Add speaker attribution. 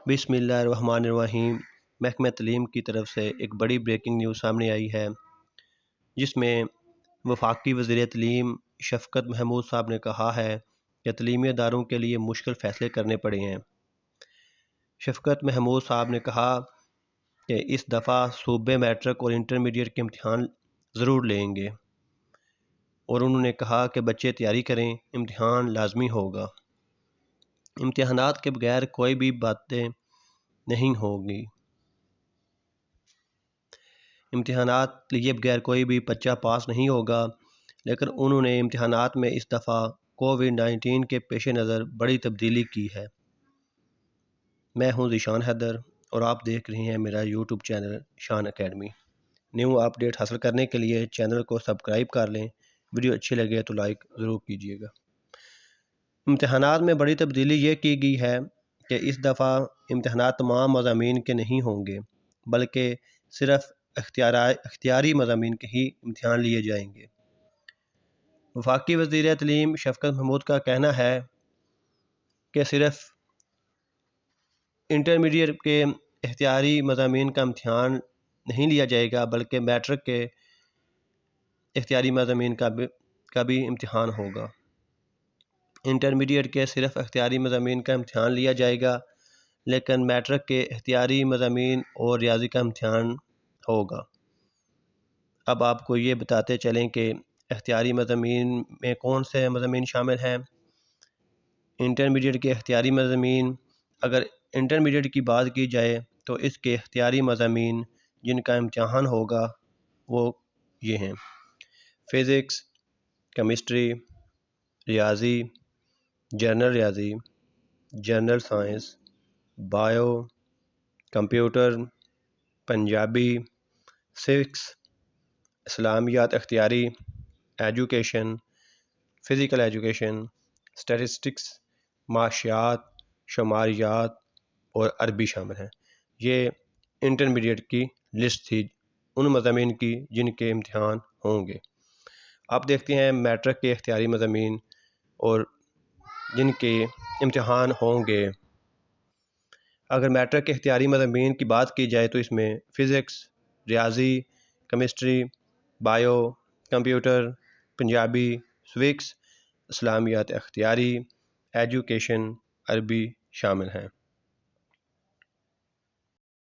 Speaker 1: बिस्मिल्लाहिर्रहमानिर्रहीम। महकमा तालीम की तरफ से एक बड़ी ब्रेकिंग न्यूज़ सामने आई है, जिसमें वफाकी वज़ीर तालीम शफ़क़त महमूद साहब ने कहा है कि तालीमी इदारों के लिए मुश्किल फ़ैसले करने पड़े हैं। शफ़क़त महमूद साहब ने कहा कि इस दफ़ा सूबे मैट्रिक और इंटरमीडिएट के इम्तिहान ज़रूर लेंगे, और उन्होंने कहा कि बच्चे तैयारी करें, इम्तिहान लाजमी होगा। इम्तिहानात के बगैर कोई भी बातें नहीं होगी। इम्तिहानात लिए बगैर कोई भी बच्चा पास नहीं होगा, लेकिन उन्होंने इम्तिहानात में इस दफ़ा कोविड-19 के पेश नज़र बड़ी तब्दीली की है। मैं हूं ज़ीशान हैदर और आप देख रहे हैं मेरा यूट्यूब चैनल शान अकेडमी। न्यू अपडेट हासिल करने के लिए चैनल को सब्सक्राइब कर लें। वीडियो अच्छी लगे तो लाइक ज़रूर कीजिएगा। इम्तिहानात में बड़ी तब्दीली ये की गई है कि इस दफ़ा इम्तिहानात तमाम मज़ामीन के नहीं होंगे, बल्कि सिर्फ़ इख्तियारी मज़ामीन के ही इम्तिहान लिए जाएंगे। वफाकी वज़ीर तालीम शफ़क़त महमूद का कहना है कि सिर्फ़ इंटरमीडिएट के इख्तियारी मज़ामीन का इम्तिहान नहीं लिया जाएगा, बल्कि मैट्रिक के इख्तियारी मज़ामीन का भी इम्तिहान होगा। इंटरमीडिएट के सिर्फ़ इख्तियारी मज़ामीन का इम्तिहान लिया जाएगा, लेकिन मैट्रिक के इख्तियारी मज़ामीन और रियाजी का इम्तिहान होगा। अब आपको ये बताते चलें कि इख्तियारी मज़ामीन में कौन से मज़ामीन शामिल हैं। इंटरमीडिएट के इख्तियारी मज़ामीन, अगर इंटरमीडिएट की बात की जाए तो इसके इख्तियारी मज़ामीन जिनका इम्तिहान होगा वो ये हैं: फ़िज़िक्स, केमिस्ट्री, रियाजी, जनरल रियाजी, general science, bio, computer, Punjabi, civics, इस्लामियात इख्तियारी, एजुकेशन, फ़िज़िकल एजुकेशन, स्टैटिस्टिक्स, माशियात, शुमारियात और अरबी शामिल हैं। ये इंटरमीडिएट की लिस्ट थी उन मज़ामीन की जिनके इम्तिहान होंगे। अब देखते हैं मैट्रिक के इख्तियारी मज़ामीन और जिनके इम्तिहान होंगे। अगर मैट्रिक के इख्तियारी मज़ामीन की बात की जाए तो इसमें फ़िज़िक्स, रियाजी, chemistry, bio, computer, Punjabi, civics, इस्लामियात इख्तियारी, एजुकेशन, अरबी शामिल हैं।